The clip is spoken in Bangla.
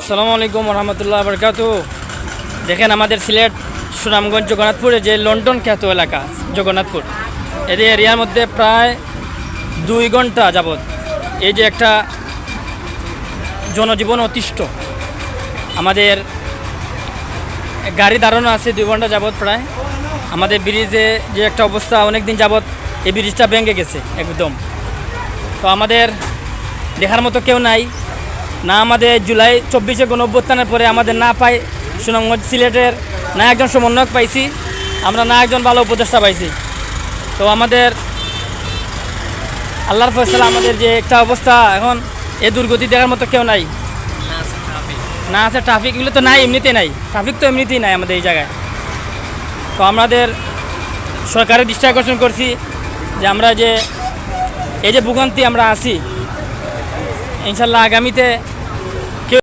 আসসালামু আলাইকুম রহমতুল্লাহ বরকাতু। দেখেন আমাদের সিলেট সুনামগঞ্জ জগন্নাথপুরে যে লন্ডন খ্যাত এলাকা জগন্নাথপুর, এই এরিয়ার মধ্যে প্রায় 2 ঘন্টা যাবৎ এই যে একটা জনজীবন অতিষ্ঠ। আমাদের গাড়ি দাঁড়ানো আছে 2 ঘন্টা যাবৎ প্রায়। আমাদের ব্রিজে যে একটা অবস্থা, অনেক দিন যাবৎ এই ব্রিজটা ভেঙে গেছে একদম। তো আমাদের দেখার মতো কেউ নাই, না আমাদের জুলাই 24-এ গণঅভ্যুত্থানের পরে আমাদের না পাই সুনামগঞ্জ সিলেটের না একজন সমন্বয়ক পাইছি আমরা, না একজন ভালো উপদেষ্টা পাইছি। তো আমাদের আল্লাহর ফয়সালা, আমাদের যে একটা অবস্থা এখন, এই দুর্গতি দেখার মতো কেউ নাই। না আছে ট্রাফিক, এগুলো তো নাই, এমনিতেই নাই ট্রাফিক, তো এমনিতেই নাই আমাদের এই জায়গায়। তো আমাদের সরকারের দৃষ্টি আকর্ষণ করছি যে আমরা যে এই যে ভোগান্তি আমরা আছি, ইনশাল্লাহ আগামীতে